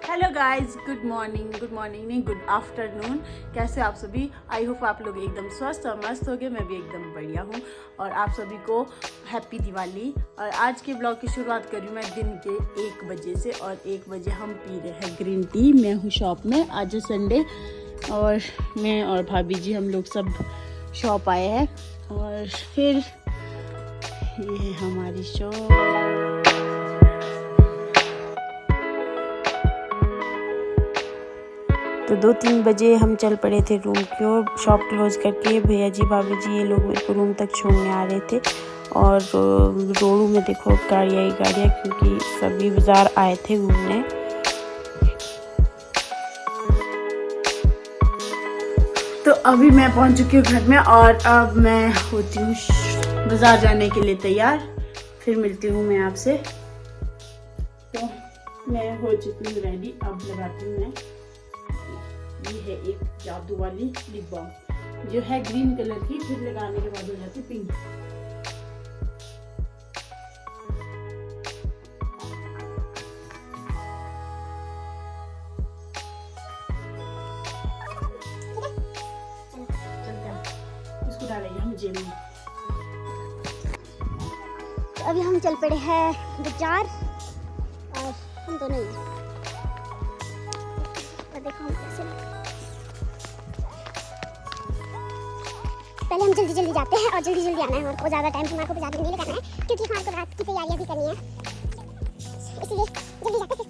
Hello guys, good morning नहीं, good afternoon. कैसे आप सभी? आई होप आप लोग एकदम स्वस्थ और मस्त हो गए। मैं भी एकदम बढ़िया हूँ और आप सभी को हैप्पी दिवाली। और आज के ब्लॉग की शुरुआत करी मैं दिन के 1 बजे से और 1 बजे हम पी रहे हैं ग्रीन टी। मैं हूँ शॉप में, आज है संडे और मैं और भाभी जी हम लोग सब शॉप आए हैं। और फिर ये है हमारी शॉप। तो 2-3 बजे हम चल पड़े थे रूम की ओर, शॉप क्लोज करके। भैया जी भाभी जी ये लोग मेरे को रूम तक छोड़ने आ रहे थे। और रोडू में देखो गाड़ियाँ ही गाड़ियाँ, क्योंकि सभी बाज़ार आए थे घूमने। तो अभी मैं पहुंच चुकी हूँ घर में और अब मैं होती हूँ बाज़ार जाने के लिए तैयार। फिर मिलती हूँ मैं आपसे। तो मैं हो चुकी हूँ रेडी, अब लगाती हूँ मैं। ये है एक जादू वाली लिप बाम जो है ग्रीन कलर की, फिर लगाने के बाद हो जाती पिंक। इसको डालेंगे हम जेब में। तो अभी हम चल पड़े हैं बाजार और हम दोनों ही और देखो हम कैसे। पहले हम जल्दी जल्दी जाते हैं और जल्दी जल्दी आना है। हमारे को ज़्यादा टाइम हमारे को बाजार में नहीं लगाना है, क्योंकि हमारे को रात की तैयारियां भी करनी है, इसलिए जल्दी जाते हैं।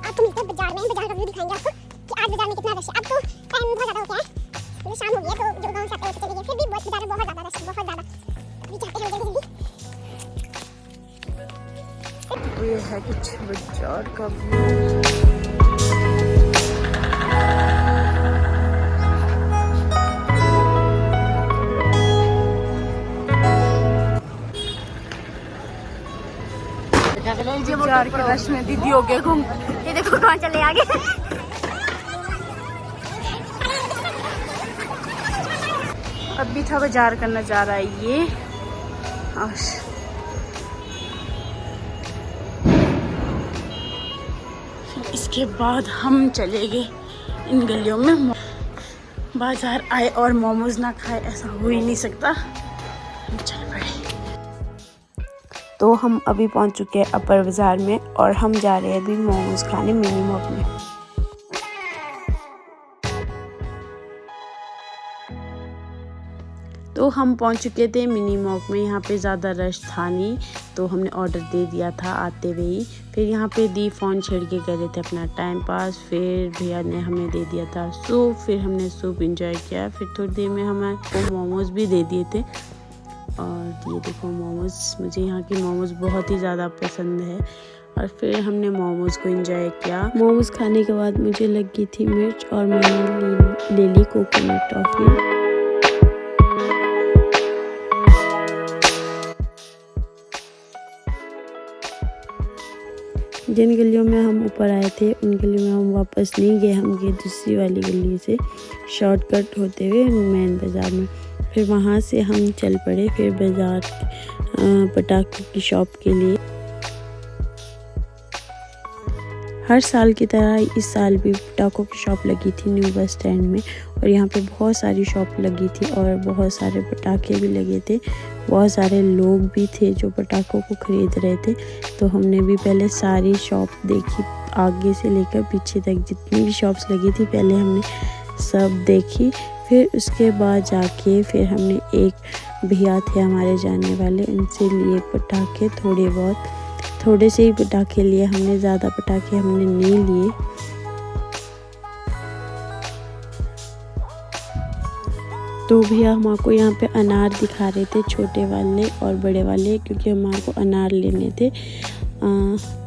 आपको मिलते हैं बाजार में, बाजार का व्यू दिखाएंगे आपको कि आज बाजार में कितना रश है। अब तो टाइम बहुत ज़्यादा हो गया है, शाम हो गई है, तो जो गाँव से आते चले गए, फिर भी बाजार में बहुत ज़्यादा रश है, बहुत ज़्यादा। अभी जाते हैं जल्दी जल्दी। ये है कुछ बाजार का व्यू। बाजार के रश में दीदी हो गए घूम। ये देखो कहाँ चले आगे। अभी था बाजार का नज़ारा ये। और इसके बाद हम चले गए इन गलियों में। बाजार आए और मोमोज ना खाए, ऐसा हो ही नहीं सकता। हम चल पड़े। तो हम अभी पहुंच चुके हैं अपर बाजार में और हम जा रहे हैं अभी मोमोज खाने मिनी मॉक में। तो हम पहुंच चुके थे मिनी मॉक में। यहाँ पे ज़्यादा रश था नहीं, तो हमने ऑर्डर दे दिया था आते हुए ही। फिर यहाँ पे दी फ़ोन छेड़ के कर रहे थे अपना टाइम पास। फिर भैया ने हमें दे दिया था सूप, फिर हमने सूप इंजॉय किया। फिर थोड़ी देर में हमें मोमोज भी दे दिए थे। और ये देखो मोमोज, मुझे यहाँ की मोमोज बहुत ही ज़्यादा पसंद है। और फिर हमने मोमोज को एंजॉय किया। मोमोज खाने के बाद मुझे लगी थी मिर्च और मैंने ले ली कोकोनट टॉफ़ी। जिन गलियों में हम ऊपर आए थे उन गलियों में हम वापस नहीं गए, हम गए दूसरी वाली गली से शॉर्टकट होते हुए मेन बाज़ार में। फिर वहाँ से हम चल पड़े फिर बाज़ार पटाखों की शॉप के लिए। हर साल की तरह इस साल भी पटाखों की शॉप लगी थी न्यू बस स्टैंड में। और यहाँ पे बहुत सारी शॉप लगी थी और बहुत सारे पटाखे भी लगे थे। बहुत सारे लोग भी थे जो पटाखों को ख़रीद रहे थे। तो हमने भी पहले सारी शॉप देखी, आगे से लेकर पीछे तक जितनी भी शॉप्स लगी थी पहले हमने सब देखी। फिर उसके बाद जाके फिर हमने एक भैया थे हमारे जानने वाले, उनसे लिए पटाखे थोड़े से ही पटाखे लिए हमने, ज़्यादा पटाखे हमने नहीं लिए। तो भैया हमारे यहाँ पे अनार दिखा रहे थे, छोटे वाले और बड़े वाले, क्योंकि हमारे को अनार लेने थे।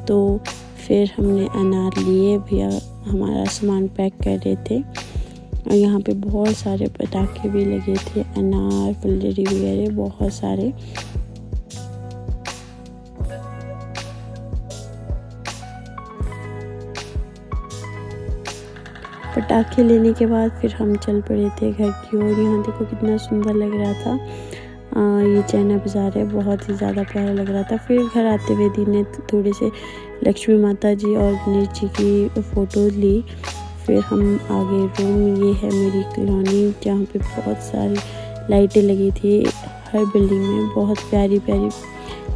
तो फिर हमने अनार लिए, भैया हमारा सामान पैक कर रहे थे। और यहाँ पे बहुत सारे पटाखे भी लगे थे, अनार फुलझड़ी वगैरह बहुत सारे। पटाखे लेने के बाद फिर हम चल पड़े थे घर की ओर। यहाँ देखो कितना सुंदर लग रहा था। ये चैना बाज़ार है, बहुत ही ज़्यादा प्यारा लग रहा था। फिर घर आते हुए दी ने थोड़े से लक्ष्मी माता जी और गणेश जी की फ़ोटोज़ ली। फिर हम आगे रूम, ये है मेरी कॉलोनी जहाँ पे बहुत सारी लाइटें लगी थी। हर बिल्डिंग में बहुत प्यारी प्यारी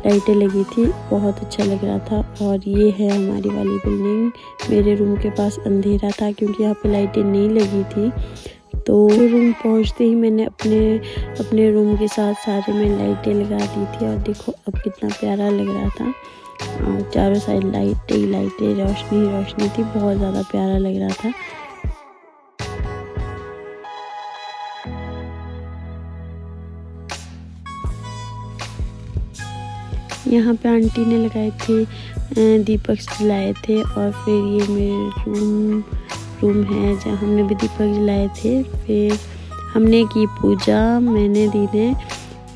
लाइटें लगी थी, बहुत अच्छा लग रहा था। और ये है हमारी वाली बिल्डिंग। मेरे रूम के पास अंधेरा था क्योंकि यहाँ पे लाइटें नहीं लगी थी। तो रूम पहुँचते ही मैंने अपने रूम के साथ सारे में लाइटें लगा दी थी और देखो अब कितना प्यारा लग रहा था। और चारों साइड लाइटें रोशनी थी, बहुत ज़्यादा प्यारा लग रहा था। यहाँ पे आंटी ने लगाए थे दीपक जलाए थे। और फिर ये मेरे रूम है जहाँ हमने भी दीपक जलाए थे। फिर हमने की पूजा, मैंने दी ने।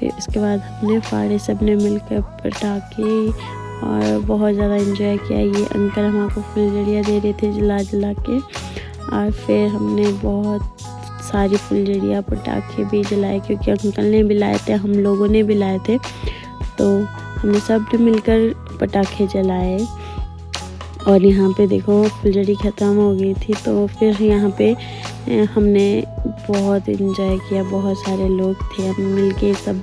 फिर उसके बाद हमने फाड़े सबने मिलकर पटाखे और बहुत ज़्यादा एंजॉय किया। ये अंकल हमको फुलझड़ियाँ दे रहे थे जला के। और फिर हमने बहुत सारी फुलझड़ियाँ पटाखे भी जलाए क्योंकि अंकल ने भी लाए थे, हम लोगों ने भी लाए थे। तो हमने सब मिलकर पटाखे जलाए। और यहाँ पे देखो फुलझड़ी ख़त्म हो गई थी, तो फिर यहाँ पे हमने बहुत एंजॉय किया। बहुत सारे लोग थे, हम मिलके सब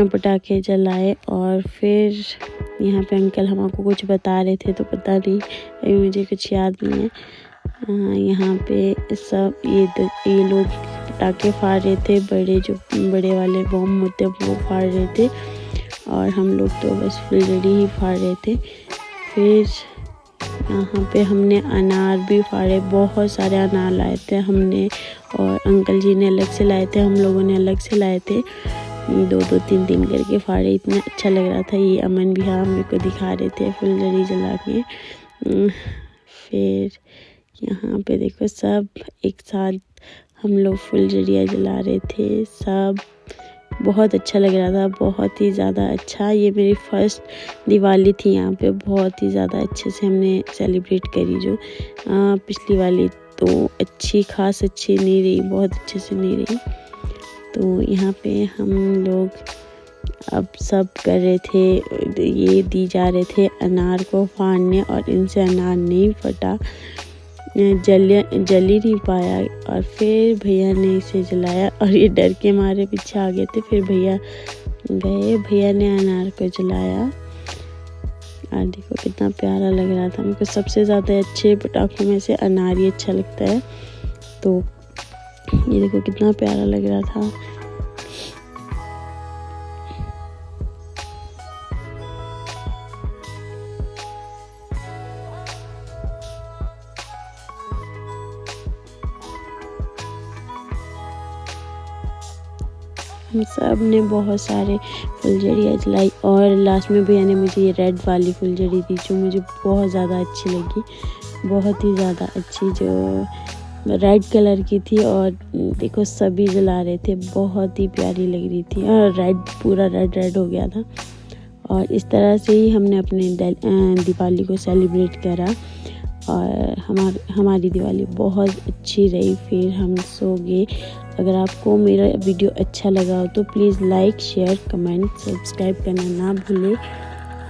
पटाखे जलाए। और फिर यहाँ पे अंकल हमको कुछ बता रहे थे, तो पता नहीं, अभी मुझे कुछ याद नहीं है। यहाँ पे सब ये लोग पटाखे फाड़ रहे थे, बड़े वाले बम होते वो फाड़ रहे थे। और हम लोग तो बस फुलझड़ी ही फाड़ रहे थे। फिर यहाँ पे हमने अनार भी फाड़े, बहुत सारे अनार लाए थे हमने, और अंकल जी ने अलग से लाए थे, हम लोगों ने अलग से लाए थे। 2-2 3 करके फाड़े, इतना अच्छा लग रहा था। ये अमन भी हाँ मेरे को दिखा रहे थे फुलझड़ी जला के। फिर यहाँ पे देखो सब एक साथ हम लोग फुलझड़ियाँ जला रहे थे सब, बहुत अच्छा लग रहा था, बहुत ही ज़्यादा अच्छा। ये मेरी फर्स्ट दिवाली थी यहाँ पे, बहुत ही ज़्यादा अच्छे से हमने सेलिब्रेट करी। जो पिछली वाली तो अच्छी नहीं रही, बहुत अच्छे से नहीं रही। तो यहाँ पे हम लोग अब सब कर रहे थे, ये दी जा रहे थे अनार को फाड़ने, और इनसे अनार नहीं फटा, जल ही नहीं पाया। और फिर भैया ने इसे जलाया और ये डर के मारे पीछे आ गए थे। फिर भैया ने अनार को जलाया। और देखो कितना प्यारा लग रहा था। मुझको सबसे ज़्यादा अच्छे पटाखों में से अनार ही अच्छा लगता है। तो ये देखो कितना प्यारा लग रहा था। हम सब ने बहुत सारे फुलझड़ियाँ जलाई। और लास्ट में भैया ने मुझे ये रेड वाली फुलझड़ी दी, जो मुझे बहुत ज़्यादा अच्छी लगी, बहुत ही ज़्यादा अच्छी, जो रेड कलर की थी। और देखो सभी जला रहे थे, बहुत ही प्यारी लग रही थी। और पूरा रेड हो गया था। और इस तरह से ही हमने अपने दिवाली को सेलिब्रेट करा। और हमारी दिवाली बहुत अच्छी रही। फिर हम सो गए। अगर आपको मेरा वीडियो अच्छा लगा हो तो please like, share, comment, subscribe करना ना भूलें।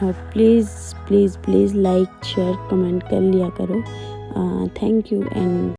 और प्लीज़ लाइक, शेयर, कमेंट कर लिया करो। Thank you and